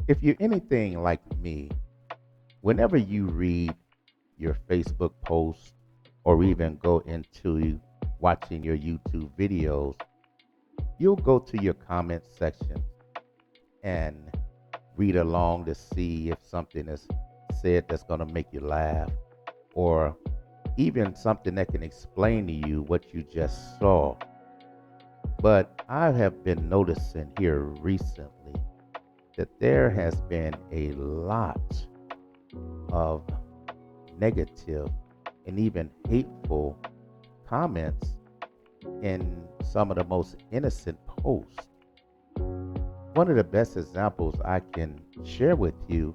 If you're anything like me, whenever you read your Facebook post or even go into watching your YouTube videos, you'll go to your comment section and read along to see if something is said that's going to make you laugh or even something that can explain to you what you just saw. But I have been noticing here recently that there has been a lot of negative and even hateful comments in some of the most innocent posts. One of the best examples I can share with you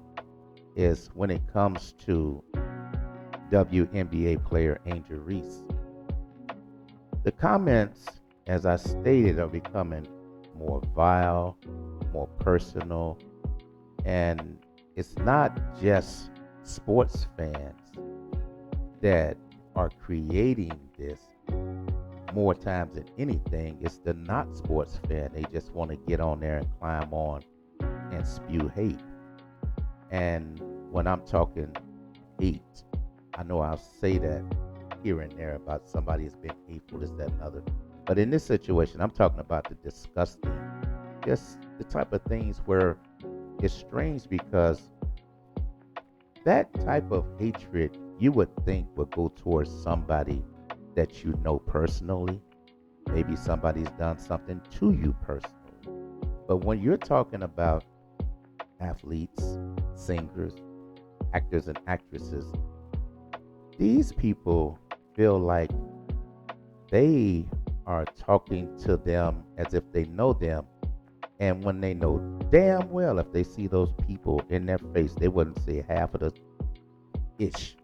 is when it comes to WNBA player Angel Reese. The comments, as I stated, are becoming more vile, more personal, and it's not just sports fans that are creating this more times than anything. It's the not sports fan. They just want to get on there and climb on and spew hate. And when I'm talking hate, I know I'll say that here and there about somebody that's been hateful, this, that, and other. But in this situation, I'm talking about the disgusting, just the type of things where it's strange because that type of hatred you would think would go towards somebody that you know personally. Maybe somebody's done something to you personally. But when you're talking about athletes, singers, actors, and actresses, these people feel like they are talking to them as if they know them. And when they know damn well if they see those people in their face, they wouldn't say half of the ish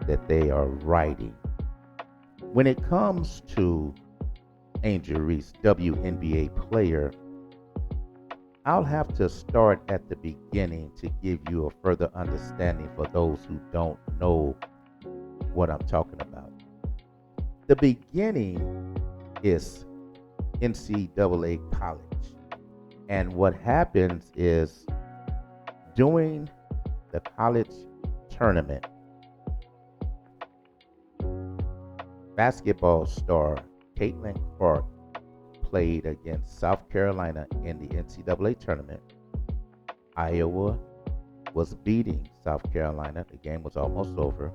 that they are writing. When it comes to Angel Reese, WNBA player, I'll have to start at the beginning to give you a further understanding for those who don't know what I'm talking about. The beginning is NCAA college. And what happens is during the college tournament, basketball star Caitlin Clark played against South Carolina in the NCAA tournament. Iowa was beating South Carolina. The game was almost over.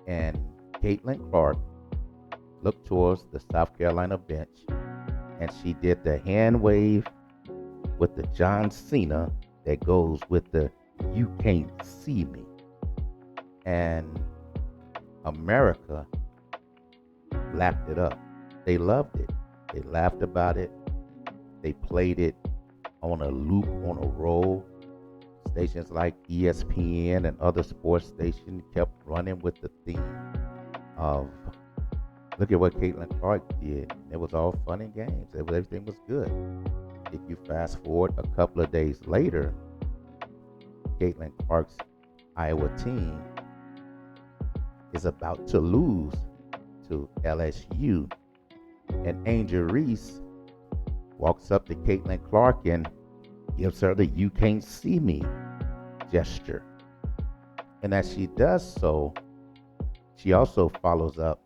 And Caitlin Clark looked towards the South Carolina bench and she did the hand wave with the John Cena that goes with the "you can't see me." And America lapped it up. They loved it. They laughed about it. They played it on a loop, on a roll. Stations like ESPN and other sports stations kept running with the theme of look at what Caitlin Clark did. It was all fun and games. Everything was good. If you fast forward a couple of days later, Caitlin Clark's Iowa team is about to lose to LSU. And Angel Reese walks up to Caitlin Clark and gives her the "you can't see me" gesture. And as she does so, she also follows up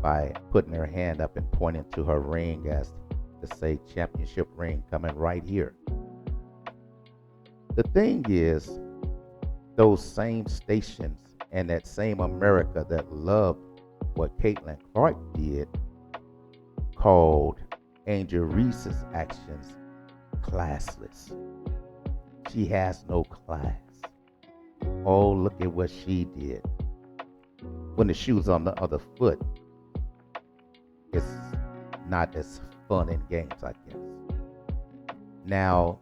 by putting her hand up and pointing to her ring as to say championship ring coming right here. The thing is, those same stations and that same America that loved what Caitlin Clark did called Angel Reese's actions classless. She has no class. Oh, look at what she did. When the shoe's on the other foot, it's not as fun and games, I guess. Now,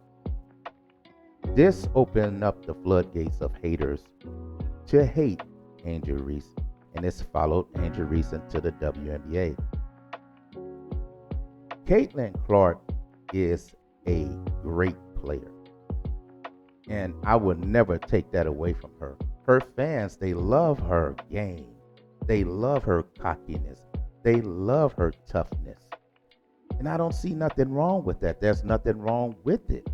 this opened up the floodgates of haters to hate Angel Reese, and this followed Angel Reese into the WNBA. Caitlin Clark is a great player, and I would never take that away from her. Her fans, they love her game. They love her cockiness. They love her toughness. And I don't see nothing wrong with that. There's nothing wrong with it.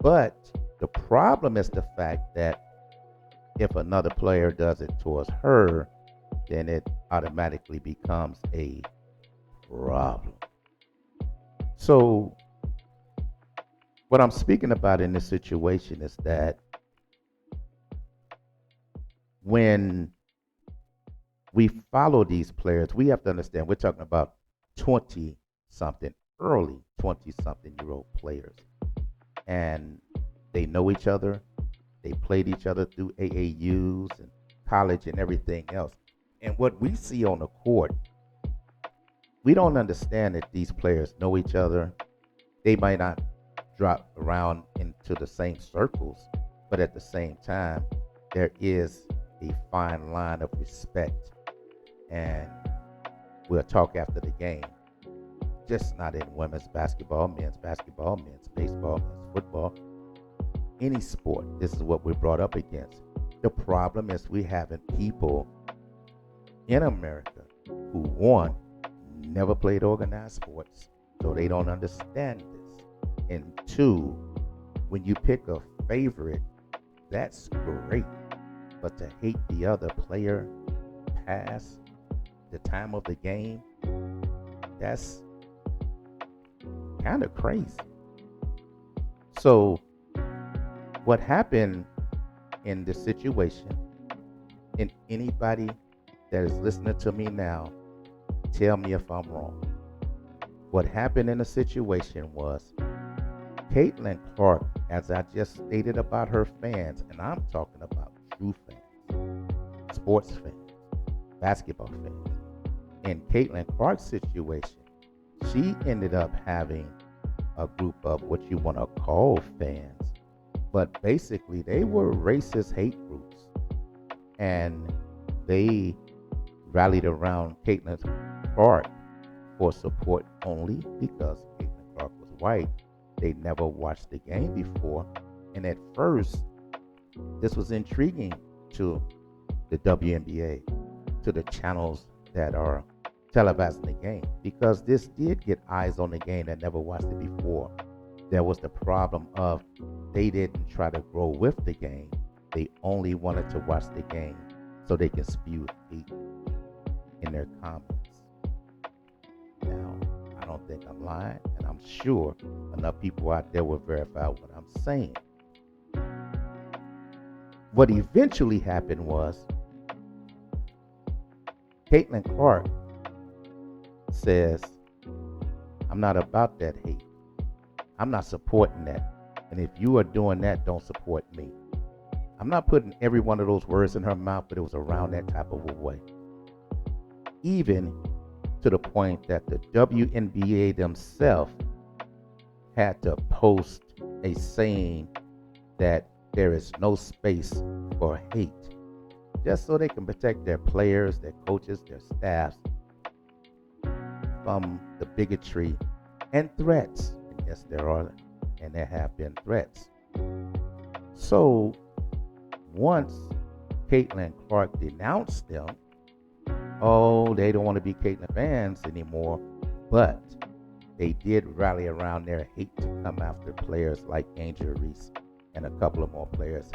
But the problem is the fact that if another player does it towards her, then it automatically becomes a problem. So, what I'm speaking about in this situation is that when we follow these players, we have to understand we're talking about 20 something, early 20 something year old players. And they know each other. They played each other through AAUs and college and everything else. And what we see on the court, we don't understand that these players know each other. They might not drop around into the same circles, but at the same time, there is a fine line of respect. And we'll talk after the game. Just not in women's basketball, men's baseball, men's football, any sport. This is what we're brought up against. The problem is we having people in America who, one, never played organized sports, so they don't understand this. And two, when you pick a favorite, that's great. But to hate the other player past the time of the game, that's kind of crazy. So what happened in this situation, and anybody that is listening to me now, tell me if I'm wrong. What happened in the situation was Caitlin Clark, as I just stated about her fans, and I'm talking about true fans, sports fans, basketball fans. In Caitlin Clark's situation, she ended up having a group of what you want to call fans, but basically they were racist hate groups, and they rallied around Caitlin Clark for support only because Caitlin Clark was white. They never watched the game before, and at first this was intriguing to the WNBA, to the channels that are televising the game, because this did get eyes on the game that never watched it before. There was the problem of they didn't try to grow with the game. They only wanted to watch the game so they can spew hate in their comments. Now, I don't think I'm lying, and I'm sure enough people out there will verify what I'm saying. What eventually happened was Caitlin Clark says, I'm not about that hate. I'm not supporting that. And if you are doing that, don't support me. I'm not putting every one of those words in her mouth, but it was around that type of a way. Even to the point that the WNBA themselves had to post a saying that there is no space for hate, just so they can protect their players, their coaches, their staffs from the bigotry and threats. And yes, there are, and there have been threats. So once Caitlin Clark denounced them, oh, they don't want to be Caitlin fans anymore, but they did rally around their hate to come after players like Angel Reese and a couple of more players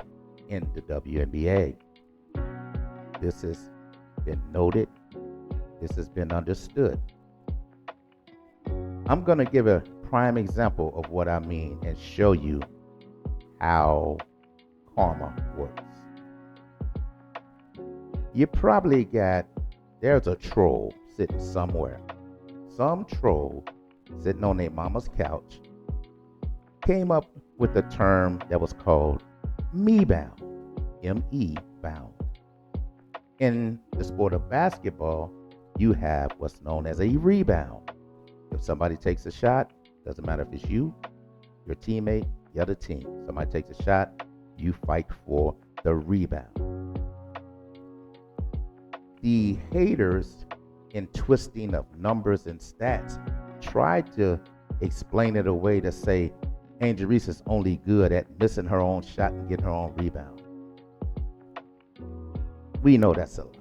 in the WNBA. This has been noted. This has been understood. I'm going to give a prime example of what I mean and show you how karma works. You probably there's a troll sitting somewhere. Some troll sitting on their mama's couch came up with a term that was called me-bound, M-E bound. In the sport of basketball, you have what's known as a rebound. If somebody takes a shot, doesn't matter if it's you, your teammate, the other team. Somebody takes a shot, you fight for the rebound. The haters, in twisting of numbers and stats, tried to explain it away to say Angel Reese is only good at missing her own shot and getting her own rebound. We know that's a lie.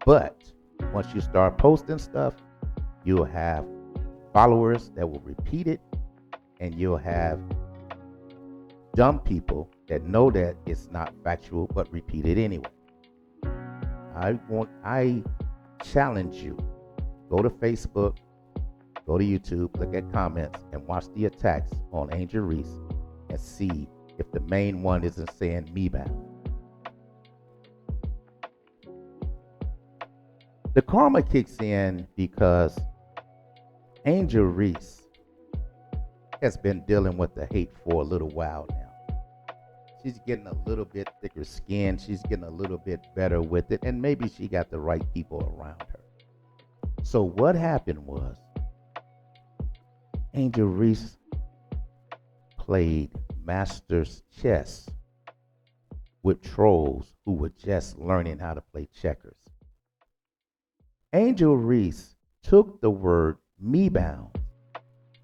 But once you start posting stuff, you'll have followers that will repeat it, and you'll have dumb people that know that it's not factual but repeat it anyway. I challenge you. Go to Facebook, go to YouTube, look at comments, and watch the attacks on Angel Reese and see if the main one isn't saying me bound. The karma kicks in because Angel Reese has been dealing with the hate for a little while now. She's getting a little bit thicker skin. She's getting a little bit better with it. And maybe she got the right people around her. So what happened was Angel Reese played master's chess with trolls who were just learning how to play checkers. Angel Reese took the word me bound,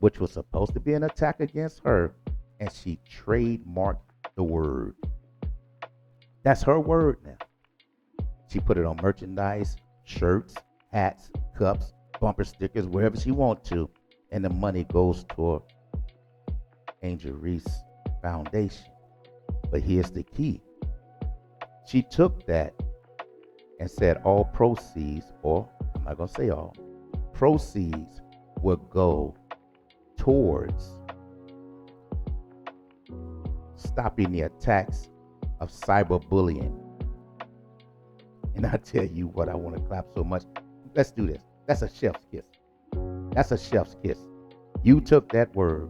which was supposed to be an attack against her, and she trademarked the word. That's her word now. She put it on merchandise, shirts, hats, cups, bumper stickers, wherever she wants to, and the money goes toward Angel Reese Foundation. But here's the key. She took that and said all proceeds, or I'm not going to say all, proceeds would go towards stopping the attacks of cyberbullying. And I tell you what, I want to clap so much. Let's do this. That's a chef's kiss. That's a chef's kiss. You took that word,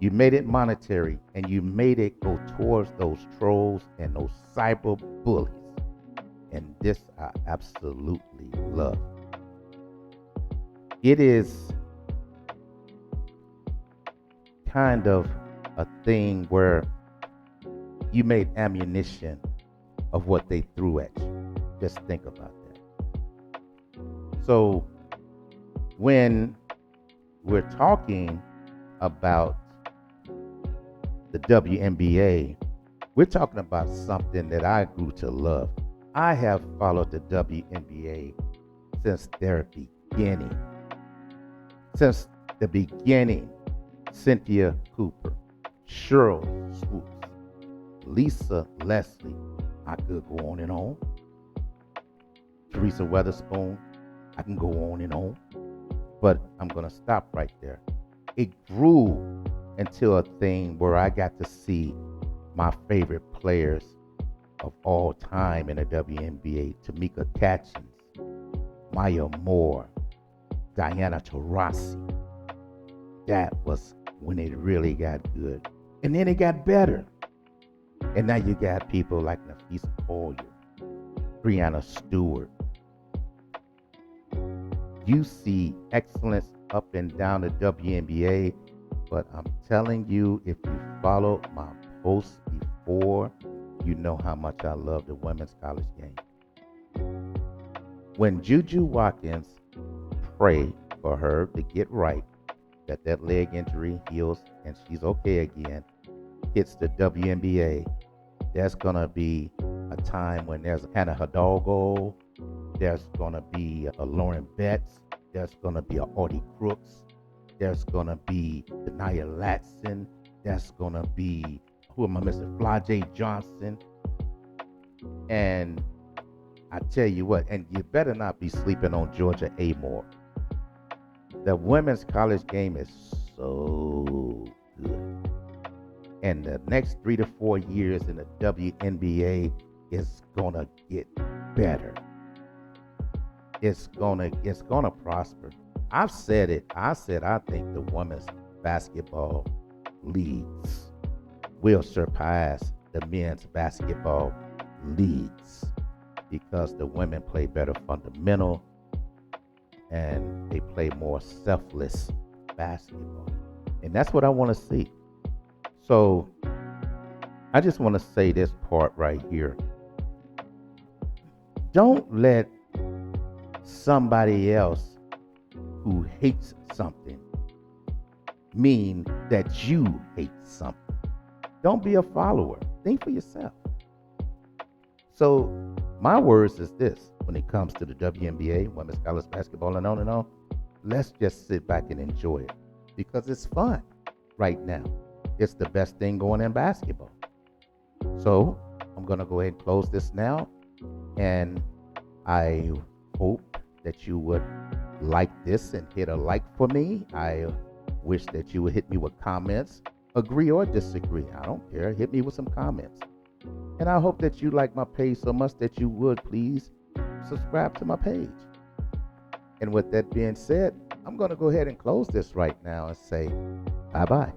you made it monetary, and you made it go towards those trolls and those cyber bullies. And this I absolutely love. It is kind of a thing where you made ammunition of what they threw at you. Just think about that. So when we're talking about the WNBA, we're talking about something that I grew to love. I have followed the WNBA since their beginning. Since the beginning, Cynthia Cooper, Cheryl Swoops, Lisa Leslie, I could go on and on. Teresa Weatherspoon, I can go on and on. But I'm going to stop right there. It grew into a thing where I got to see my favorite players of all time in the WNBA. Tamika Catchings, Maya Moore, Diana Taurasi. That was when it really got good. And then it got better. And now you got people like Nafisa Collier, Breanna Stewart. You see excellence up and down the WNBA, but I'm telling you, if you follow my posts before, you know how much I love the women's college game. When Juju Watkins prayed for her to get right, that leg injury heals and she's okay again, hits the WNBA, there's going to be a time when there's Hannah Hidalgo, there's going to be a Lauren Betts, there's going to be a Audie Crooks, there's going to be Denia Latson, there's going to be, who am I missing, Flajay Johnson. And I tell you what, and you better not be sleeping on Georgia Amore. The women's college game is so good. And the next 3 to 4 years in the WNBA is gonna get better. It's gonna prosper. I've said it. I said I think the women's basketball leagues will surpass the men's basketball leagues because the women play better fundamental and they play more selfless basketball. And that's what I want to see. So I just want to say this part right here. Don't let somebody else who hates something mean that you hate something. Don't be a follower. Think for yourself. So my words is this when it comes to the WNBA, women's college basketball, and on. Let's just sit back and enjoy it because it's fun right now. It's the best thing going in basketball. So I'm going to go ahead and close this now. And I hope that you would like this and hit a like for me. I wish that you would hit me with comments, agree or disagree. I don't care. Hit me with some comments. And I hope that you like my page so much that you would please subscribe to my page. And with that being said, I'm going to go ahead and close this right now and say bye bye.